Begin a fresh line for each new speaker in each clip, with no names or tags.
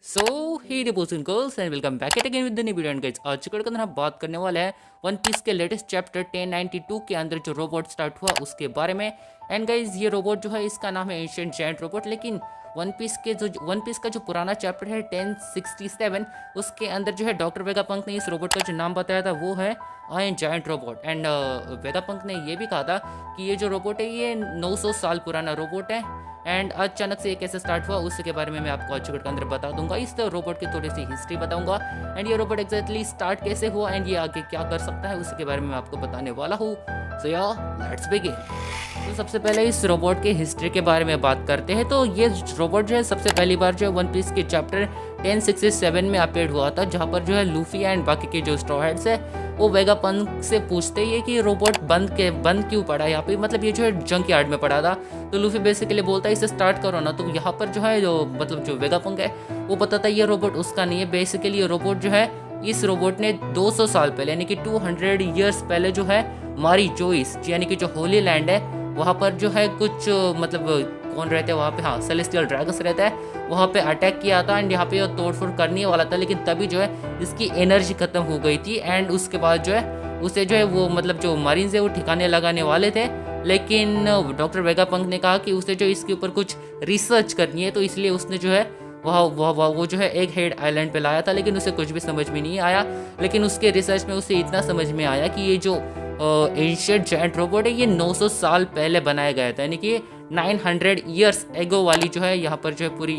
So hey boys and girls and welcome back at again with the new video and guys आज के अंदर हम बात करने वाले हैं वन पीस के लेटेस्ट चैप्टर 1092 के अंदर जो रोबोट स्टार्ट हुआ उसके बारे में। एंड गाइस ये रोबोट जो है इसका नाम है एंशिएंट जायंट रोबोट, लेकिन वन पीस का जो पुराना चैप्टर है 1067 उसके अंदर जो है डॉक्टर वेगापंक ने इस रोबोट का जो नाम बताया था वो है iron giant robot. And Vegapunk ने ये भी कहा था कि ये जो रोबोट है ये 900 साल पुराना रोबोट है। एंड अचानक से ये कैसे स्टार्ट हुआ उसके बारे में मैं आपको आज के अंदर बता दूंगा। इस रोबोट की थोड़ी सी हिस्ट्री बताऊंगा एंड ये रोबोट एग्जैक्टली स्टार्ट कैसे हुआ एंड ये आगे क्या कर सकता है उसके बारे में मैं आपको बताने वाला हूँ। सो या लेट्स बिगिन। तो सबसे पहले इस रोबोट के हिस्ट्री के बारे में बात करते हैं। तो ये रोबोट जो है सबसे पहली बार जो है वन पीस के चैप्टर 1067 में अपडेट हुआ था, जहाँ पर जो है लूफी एंड बाकी के जो स्ट्रॉ हेड्स है वो वेगापंक से पूछते ही है कि रोबोट बंद क्यों पड़ा है यहाँ पे, मतलब ये जो है जंक यार्ड में पड़ा था। तो लूफी बेसिकली बोलता है इसे स्टार्ट करो ना। तो यहाँ पर जो है जो वेगापंक है वो बताता है ये रोबोट उसका नहीं है। बेसिकली ये रोबोट जो है इस रोबोट ने 200 साल पहले यानी कि 200 ईयर्स पहले जो है मारी जोइस यानी कि जो होली लैंड है वहाँ पर जो है कुछ मतलब कौन रहते हैं वहाँ पे, हाँ सेलेस्टियल ड्रैगन्स रहता है, वहाँ पे अटैक किया था एंड यहाँ पे तोड़फोड़ करने वाला था, लेकिन तभी जो है इसकी एनर्जी खत्म हो गई थी। एंड उसके बाद जो है उसे जो है वो मतलब जो मरीन्स है वो ठिकाने लगाने वाले थे, लेकिन डॉक्टर वेगापंक ने कहा कि उसे जो इसके ऊपर कुछ रिसर्च करनी है, तो इसलिए उसने जो है वो जो है एक हेड आइलैंड पे लाया था, लेकिन उसे कुछ भी समझ में नहीं आया। लेकिन उसके रिसर्च में उसे इतना समझ में आया कि ये जो एंशिएंट जायंट रोबोट है ये 900 साल पहले बनाया गया था, यानी कि 900 ईयर्स एगो वाली जो है यहाँ पर जो है पूरी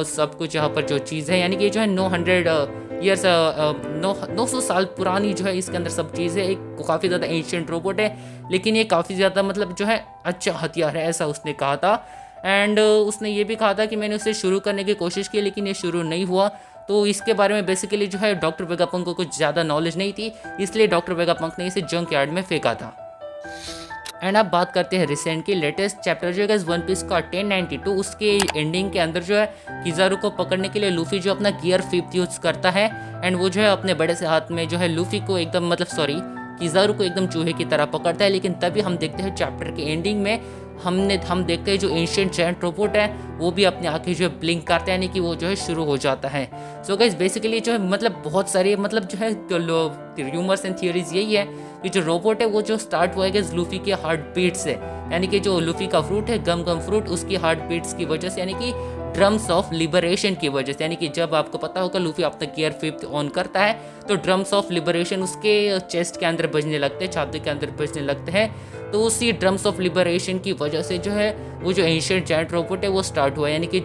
सब कुछ यहाँ पर जो चीज़ है, यानी कि जो है 900 ईयर्स 900 साल पुरानी जो है इसके अंदर सब चीज़ है। एक काफ़ी ज़्यादा एंशिएंट रोबोट है, लेकिन ये काफ़ी ज़्यादा मतलब जो है अच्छा हथियार है, ऐसा उसने कहा था। एंड उसने ये भी कहा था कि मैंने उसे शुरू करने की कोशिश की लेकिन ये शुरू नहीं हुआ। तो इसके बारे में बेसिकली जो है डॉक्टर वेगापंक को कुछ ज़्यादा नॉलेज नहीं थी, इसलिए डॉक्टर वेगापंक ने इसे जंक यार्ड में फेंका था। एंड अब बात करते हैं रिसेंट की लेटेस्ट चैप्टर जो है वन पीस का 1092 उसके एंडिंग के अंदर जो है किजारू को पकड़ने के लिए लूफी जो अपना गियर 5 यूज करता है एंड वो जो है अपने बड़े से हाथ में जो है लूफी को एकदम किजारू को एकदम चूहे की तरह पकड़ता है। लेकिन तभी हम देखते हैं चैप्टर के एंडिंग में हम देखते हैं जो एंशिएंट जायंट रोबोट है वो भी अपनी आंखें जो है ब्लिंक करता है, यानी कि वो जो है शुरू हो जाता है। सो गाइस बेसिकली जो है मतलब बहुत सारे मतलब जो है र्यूमर्स एंड थियरीज यही है कि जो रोबोट है वो जो स्टार्ट हुआ है लूफी के हार्ट बीट से, यानी कि जो लूफी का फ्रूट है गम फ्रूट उसकी हार्ट बीट्स की वजह से, यानी कि ड्रम्स ऑफ लिबरेशन की वजह से, यानी कि जब आपको पता होगा लूफी अपना गियर 5 ऑन करता है तो ड्रम्स ऑफ लिबरेशन उसके चेस्ट के अंदर बजने लगते हैं, छाती के अंदर बजने लगते हैं। तो उसी ड्रम्स ऑफ लिबरेशन की वजह से जो है वो जो एंशिएंट जायंट रोबोट है वो स्टार्ट हुआ, यानी कि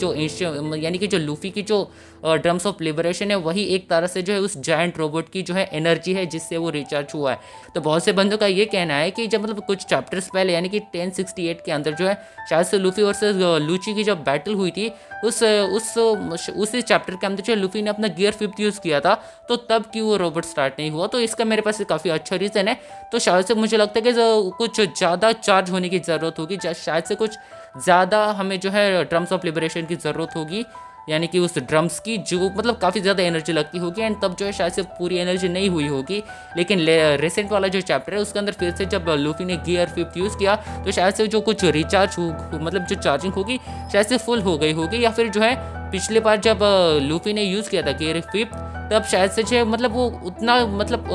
जो लूफी की जो ड्रम्स ऑफ लिबरेशन है वही एक तरह से जो है उस जायंट रोबोट की जो है एनर्जी है जिससे वो रिचार्ज हुआ है। तो बहुत से बंदों का ये कहना है कि जब मतलब कुछ चैप्टर्स पहले यानी कि 1068 के अंदर जो है शायद से लूफी वर्सेस लूची की जब बैटल हुई थी उसी चैप्टर के अंदर जो लूफी ने अपना गियर 5 यूज़ किया था, तो तब क्यों वो रोबोट स्टार्ट नहीं हुआ। तो इसका मेरे पास काफ़ी अच्छा रीज़न है। तो शायद से मुझे लगता है कि कुछ ज़्यादा चार्ज होने की ज़रूरत होगी, शायद से कुछ ज़्यादा हमें जो है ड्रम्स ऑफ लिबरेशन की ज़रूरत होगी, यानी कि उस ड्रम्स की जो मतलब काफ़ी ज़्यादा एनर्जी लगती होगी एंड तब जो है शायद से पूरी एनर्जी नहीं हुई होगी। लेकिन रिसेंट वाला जो चैप्टर है उसके अंदर फिर से जब लूफी ने गियर 5 यूज़ किया तो शायद से जो कुछ रिचार्ज मतलब जो चार्जिंग होगी शायद से फुल हो गई होगी, या फिर जो है पिछले बार जब लूफी ने यूज़ किया था गियर 5 तब शायद से जो है मतलब वो उतना मतलब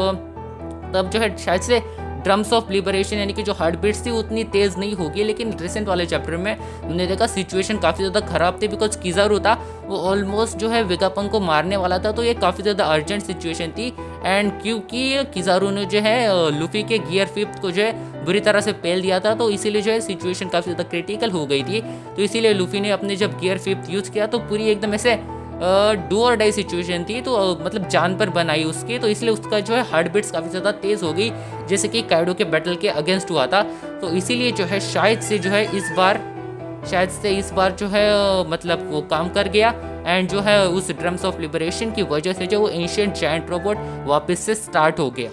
तब जो है शायद से ड्रम्स ऑफ लिबरेशन यानी कि जो हार्ट बीट्स थी उतनी तेज़ नहीं होगी। लेकिन रिसेंट वाले चैप्टर में हमने देखा सिचुएशन काफ़ी ज़्यादा ख़राब थी, बिकॉज किजारू था वो ऑलमोस्ट जो है वेगापंक को मारने वाला था, तो ये काफ़ी ज़्यादा अर्जेंट सिचुएशन थी। एंड क्योंकि किजारू ने जो है लूफी के गियर 5 को जो है बुरी तरह से पेल दिया था, तो इसीलिए जो है सिचुएशन काफ़ी ज़्यादा क्रिटिकल हो गई थी। तो इसीलिए लूफी ने अपने जब गियर 5 यूज़ किया तो पूरी एकदम ऐसे डू और डाई सिचुएशन थी, तो मतलब जान पर बनाई उसकी, तो इसलिए उसका जो है हार्ट बीट्स काफ़ी ज़्यादा तेज़ हो गई जैसे कि काइडो के बैटल के अगेंस्ट हुआ था। तो इसीलिए जो है शायद से इस बार जो है मतलब वो काम कर गया एंड जो है उस ड्रम्स ऑफ लिबरेशन की वजह से जो वो एंशिएंट जायंट रोबोट वापस से स्टार्ट हो गया।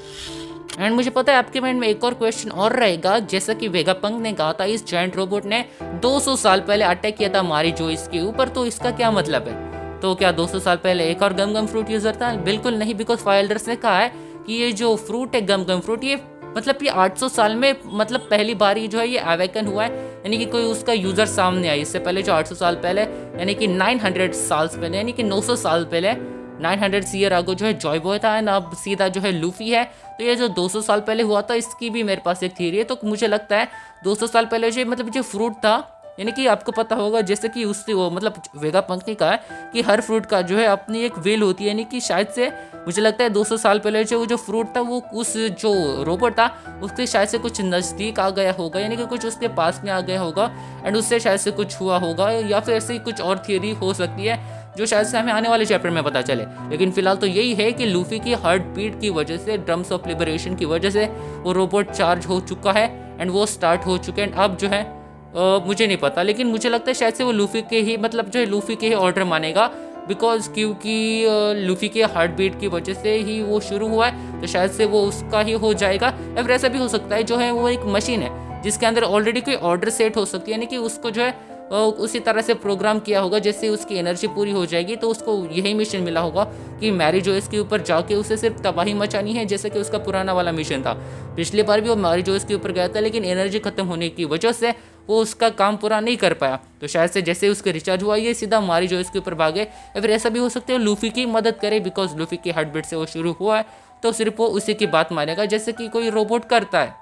एंड मुझे पता है आपके माइंड में एक और क्वेश्चन और रहेगा, जैसा कि वेगापंक ने कहा था इस जायंट रोबोट ने 200 साल पहले अटैक किया था मारी जो इसके ऊपर, तो इसका क्या मतलब है। तो क्या 200 साल पहले एक और गम फ्रूट यूजर था? बिल्कुल नहीं, बिकॉज फाइल्डर्स ने कहा है कि ये जो फ्रूट है गम फ्रूट ये मतलब ये 800 साल में मतलब पहली बार ही जो है ये अवेकन हुआ है, यानी कि कोई उसका यूजर सामने आया। इससे पहले जो 800 साल पहले यानी कि 900 साल पहले, यानी कि 900 साल पहले 900 ईयर आगो जो है जॉय बॉय था एंड अब सीधा जो है लूफी है। तो ये जो 200 साल पहले हुआ था इसकी भी मेरे पास एक थ्योरी है। तो मुझे लगता है 200 साल पहले जो मतलब जो फ्रूट था, यानी कि आपको पता होगा जैसे कि उससे वो मतलब वेगापंक ने कहा है कि हर फ्रूट का जो है अपनी एक वेल होती है, यानी कि शायद से मुझे लगता है 200 साल पहले जो वो जो फ्रूट था वो उस जो रोबोट था उसके शायद से कुछ नज़दीक आ गया होगा, यानी कि कुछ उसके पास में आ गया होगा एंड उससे शायद से कुछ हुआ होगा, या फिर ऐसे ही कुछ और थियरी हो सकती है जो शायद से हमें आने वाले चैप्टर में पता चले। लेकिन फिलहाल तो यही है कि लूफी की हार्ट बीट की वजह से, ड्रम्स ऑफ लिबरेशन की वजह से वो रोबोट चार्ज हो चुका है एंड वो स्टार्ट हो चुके हैं। अब जो है मुझे नहीं पता, लेकिन मुझे लगता है शायद से वो लूफी के ही मतलब जो है लूफी के ही ऑर्डर मानेगा, बिकॉज क्योंकि लूफी के हार्ट बीट की वजह से ही वो शुरू हुआ है, तो शायद से वो उसका ही हो जाएगा। या फिर ऐसा भी हो सकता है जो है वो एक मशीन है जिसके अंदर ऑलरेडी कोई ऑर्डर सेट हो सकती है, यानी कि उसको जो है उसी तरह से प्रोग्राम किया होगा जैसे उसकी एनर्जी पूरी हो जाएगी तो उसको यही मिशन मिला होगा कि मैरी जोइस के ऊपर जाके उसे सिर्फ तबाही मचानी है, जैसे कि उसका पुराना वाला मिशन था। पिछली बार भी वो मैरी जोइस के ऊपर गया था लेकिन एनर्जी खत्म होने की वजह से वो उसका काम पूरा नहीं कर पाया, तो शायद से जैसे उसके रिचार्ज हुआ ये सीधा मैरी जोइस के ऊपर भागे। या फिर ऐसा भी हो सकता है लूफी की मदद करे, बिकॉज लूफी की हार्ट बीट से वो शुरू हुआ है तो सिर्फ वो उसी की बात मानेगा जैसे कि कोई रोबोट करता है।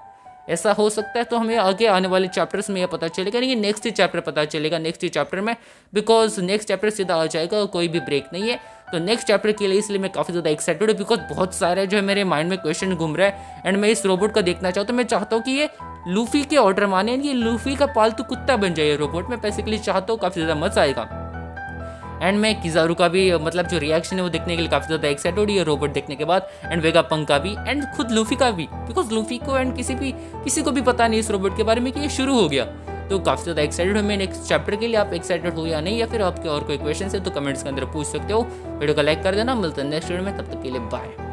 ऐसा हो सकता है, तो हमें आगे आने वाले चैप्टर्स में यह पता चलेगा, नहीं नेक्स्ट चैप्टर पता चलेगा नेक्स्ट चैप्टर में, बिकॉज नेक्स्ट चैप्टर सीधा आ जाएगा, कोई भी ब्रेक नहीं है। तो नेक्स्ट चैप्टर के लिए इसलिए मैं काफ़ी ज़्यादा एक्साइटेड हूँ, बिकॉज बहुत सारे जो है मेरे माइंड में क्वेश्चन घूम रहा है एंड मैं इस रोबोट को देखना चाहता हूँ। मैं चाहता हूँ कि ये लूफी के ऑर्डर माने, ये लूफी का पालतू कुत्ता बन जाए रोबोट। मैं बेसिकली चाहता हूँ, काफ़ी ज़्यादा मजा आएगा। एंड मैं किजारू का भी मतलब जो रिएक्शन है वो देखने के लिए काफ़ी ज़्यादा एक्साइटेड है रोबोट देखने के बाद, एंड वेगापंक का भी एंड खुद लूफी का भी, बिकॉज लूफी को एंड किसी को भी पता नहीं इस रोबोट के बारे में कि ये शुरू हो गया। तो काफ़ी ज़्यादा एक्साइटेड हूँ मैं नेक्स्ट चैप्टर के लिए। आप एक्साइटेड हो या नहीं, या फिर आपके और कोई क्वेश्चन है तो कमेंट्स के अंदर पूछ सकते हो। वीडियो को लाइक कर देना, मिलते हैं नेक्स्ट वीडियो में, तब तक के लिए बाय।